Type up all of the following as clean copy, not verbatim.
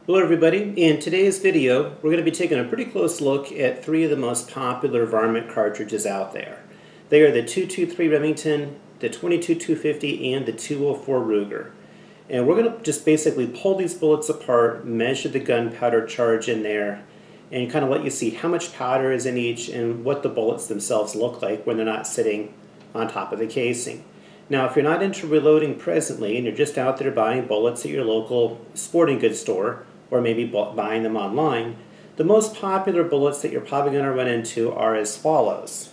Hello everybody. In today's video, we're going to be taking a pretty close look at three of the most popular varmint cartridges out there. They are the 223 Remington, the 22-250, and the 204 Ruger. And we're going to just basically pull these bullets apart, measure the gunpowder charge in there, and kind of let you see how much powder is in each and what the bullets themselves look like when they're not sitting on top of the casing. Now, if you're not into reloading presently and you're just out there buying bullets at your local sporting goods store, or maybe buying them online, the most popular bullets that you're probably going to run into are as follows.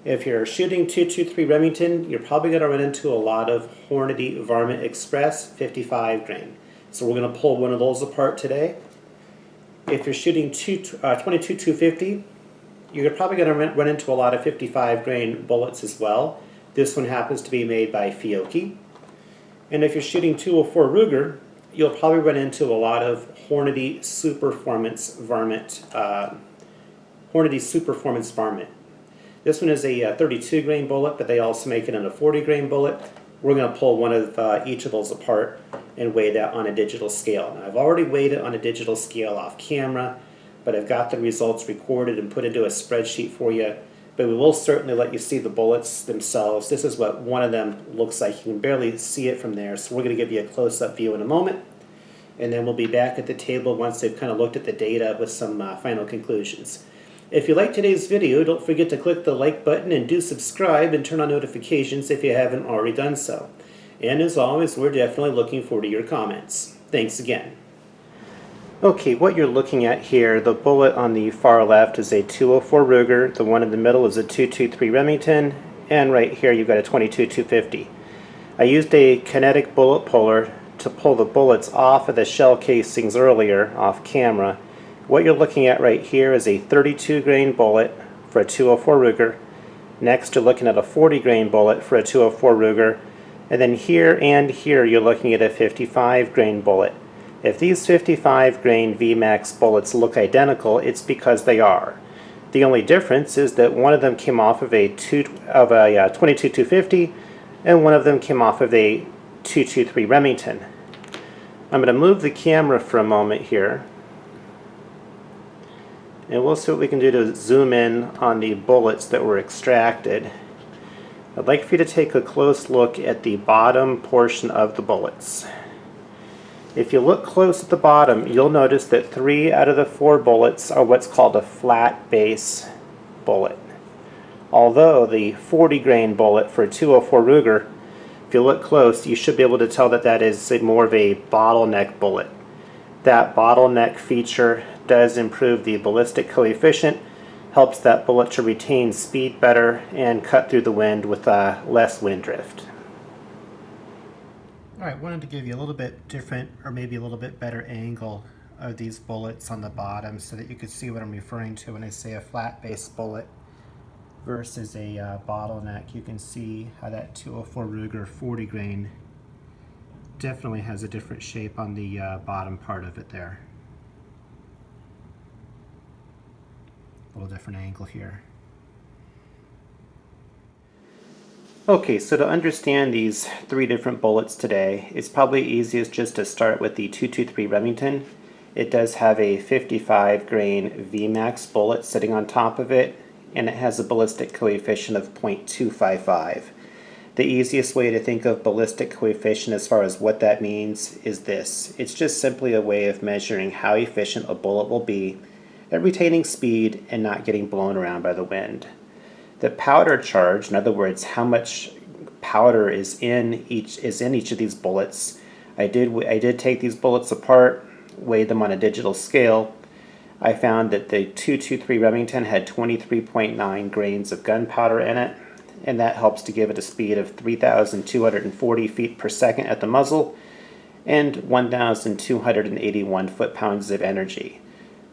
If you're shooting 223 Remington, you're probably going to run into a lot of Hornady Varmint Express 55 grain. So we're going to pull one of those apart today. If you're shooting 22-250, you're probably going to run into a lot of 55 grain bullets as well. This one happens to be made by Fiocchi. And if you're shooting 204 Ruger, you'll probably run into a lot of Hornady Superformance Varmint. Hornady Superformance Varmint. This one is a 32 grain bullet, but they also make it in a 40 grain bullet. We're going to pull one of each of those apart and weigh that on a digital scale. Now, I've already weighed it on a digital scale off camera, but I've got the results recorded and put into a spreadsheet for you. But we will certainly let you see the bullets themselves. This is what one of them looks like. You can barely see it from there, so we're going to give you a close-up view in a moment. And then we'll be back at the table once they've kind of looked at the data with some final conclusions. If you like today's video, don't forget to click the like button and do subscribe and turn on notifications if you haven't already done so. And as always, we're definitely looking forward to your comments. Thanks again. Okay, what you're looking at here, the bullet on the far left is a 204 Ruger, the one in the middle is a 223 Remington, and right here you've got a 22-250. I used a kinetic bullet puller to pull the bullets off of the shell casings earlier off camera. What you're looking at right here is a 32 grain bullet for a 204 Ruger. Next you're looking at a 40 grain bullet for a 204 Ruger, and then here and here you're looking at a 55 grain bullet. If these 55 grain VMAX bullets look identical, it's because they are. The only difference is that one of them came off of a 22-250 and one of them came off of a 223 Remington. I'm going to move the camera for a moment here and we'll see what we can do to zoom in on the bullets that were extracted. I'd like for you to take a close look at the bottom portion of the bullets. If you look close at the bottom, you'll notice that 3 out of the 4 bullets are what's called a flat base bullet. Although the 40 grain bullet for a 204 Ruger, if you look close, you should be able to tell that that is more of a bottleneck bullet. That bottleneck feature does improve the ballistic coefficient, helps that bullet to retain speed better and cut through the wind with less wind drift. Alright, wanted to give you a little bit different or maybe a little bit better angle of these bullets on the bottom so that you could see what I'm referring to when I say a flat base bullet versus a bottleneck. You can see how that 204 Ruger 40 grain definitely has a different shape on the bottom part of it there. A little different angle here. Okay, so to understand these 3 different bullets today, it's probably easiest just to start with the 223 Remington. It does have a 55 grain VMAX bullet sitting on top of it, and it has a ballistic coefficient of 0.255. The easiest way to think of ballistic coefficient as far as what that means is this. It's just simply a way of measuring how efficient a bullet will be at retaining speed and not getting blown around by the wind. The powder charge, in other words, how much powder is in each of these bullets. I did take these bullets apart, weighed them on a digital scale. I found that the 223 Remington had 23.9 grains of gunpowder in it, and that helps to give it a speed of 3,240 feet per second at the muzzle and 1,281 foot-pounds of energy.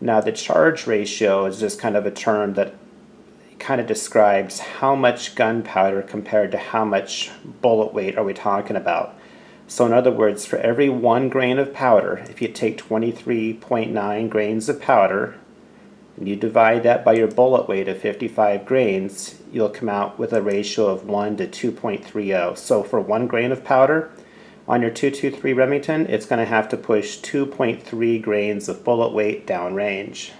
Now the charge ratio is just kind of a term that kind of describes how much gunpowder compared to how much bullet weight are we talking about. So in other words, for every 1 grain of powder, if you take 23.9 grains of powder and you divide that by your bullet weight of 55 grains, you'll come out with a ratio of 1 to 2.30. So for 1 grain of powder, On your 223 Remington, it's going to have to push 2.3 grains of bullet weight downrange.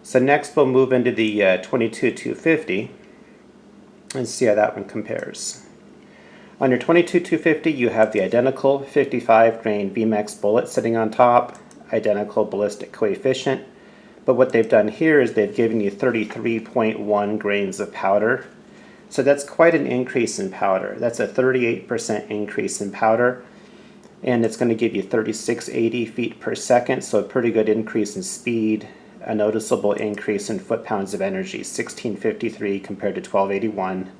So next we'll move into the 22-250 and see how that one compares. On your 22-250, you have the identical 55 grain VMAX bullet sitting on top, identical ballistic coefficient, but what they've done here is they've given you 33.1 grains of powder. So that's quite an increase in powder. That's a 38% increase in powder, and it's going to give you 3680 feet per second, so a pretty good increase in speed, a noticeable increase in foot-pounds of energy, 1653 compared to 1281.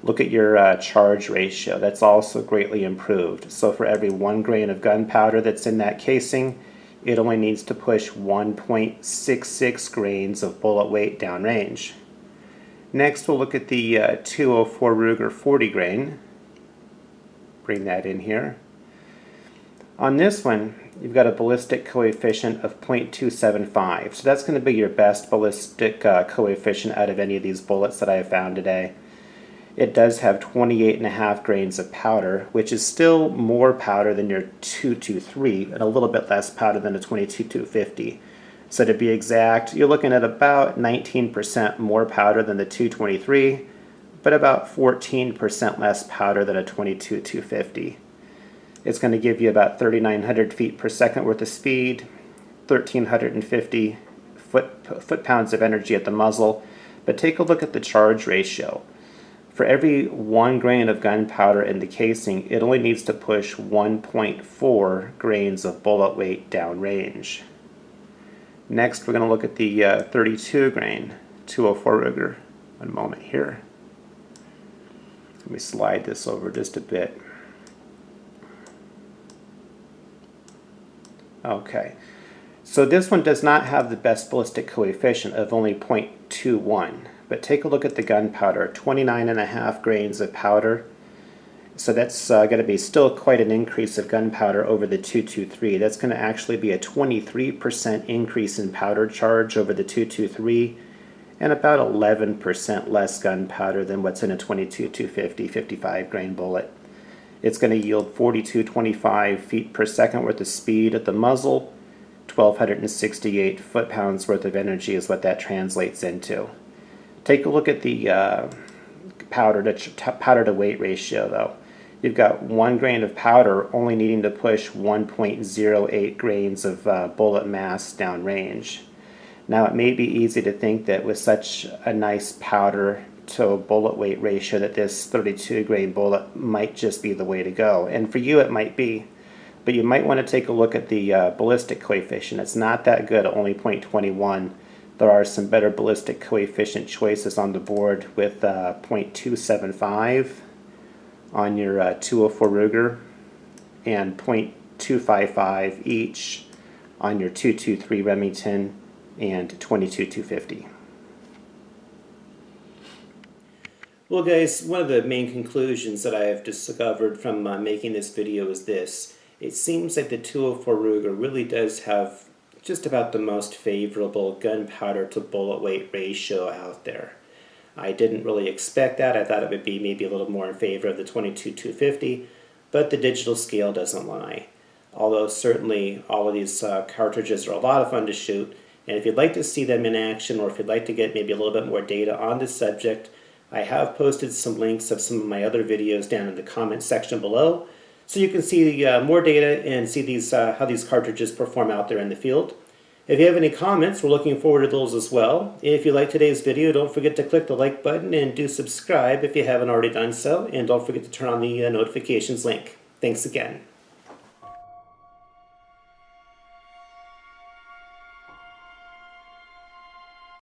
Look at your charge ratio. That's also greatly improved. So for every 1 grain of gunpowder that's in that casing, it only needs to push 1.66 grains of bullet weight downrange. Next, we'll look at the 204 Ruger 40 grain. Bring that in here. On this one, you've got a ballistic coefficient of 0.275. So that's going to be your best ballistic coefficient out of any of these bullets that I have found today. It does have 28.5 grains of powder, which is still more powder than your 223 and a little bit less powder than a 22-250. So to be exact, you're looking at about 19% more powder than the 223, but about 14% less powder than a 22-250. It's going to give you about 3,900 feet per second worth of speed, 1,350 foot-pounds of energy at the muzzle. But take a look at the charge ratio. For every 1 grain of gunpowder in the casing, it only needs to push 1.4 grains of bullet weight downrange. Next, we're going to look at the 32 grain 204 Ruger. One moment here. Let me slide this over just a bit. Okay, so this one does not have the best ballistic coefficient of only 0.21, but take a look at the gunpowder, 29.5 grains of powder. So that's going to be still quite an increase of gunpowder over the 223. That's going to actually be a 23% increase in powder charge over the 223 and about 11% less gunpowder than what's in a 22-250 55 grain bullet. It's going to yield 4,225 feet per second worth of speed at the muzzle. 1,268 foot-pounds worth of energy is what that translates into. Take a look at the powder to weight ratio though. You've got 1 grain of powder only needing to push 1.08 grains of bullet mass downrange. Now it may be easy to think that with such a nice powder to bullet weight ratio that this 32 grain bullet might just be the way to go. And for you it might be. But you might want to take a look at the ballistic coefficient. It's not that good at only 0.21. There are some better ballistic coefficient choices on the board with 0.275 on your 204 Ruger and 0.255 each on your 223 Remington and 22-250. Well guys, one of the main conclusions that I have discovered from making this video is this. It seems like the 204 Ruger really does have just about the most favorable gunpowder to bullet weight ratio out there. I didn't really expect that. I thought it would be maybe a little more in favor of the 22-250, but the digital scale doesn't lie. Although certainly all of these cartridges are a lot of fun to shoot, and if you'd like to see them in action or if you'd like to get maybe a little bit more data on this subject, I have posted some links of some of my other videos down in the comment section below, so you can see more data and see these how these cartridges perform out there in the field. If you have any comments, we're looking forward to those as well. If you like today's video, don't forget to click the like button and do subscribe if you haven't already done so, and don't forget to turn on the notifications link. Thanks again.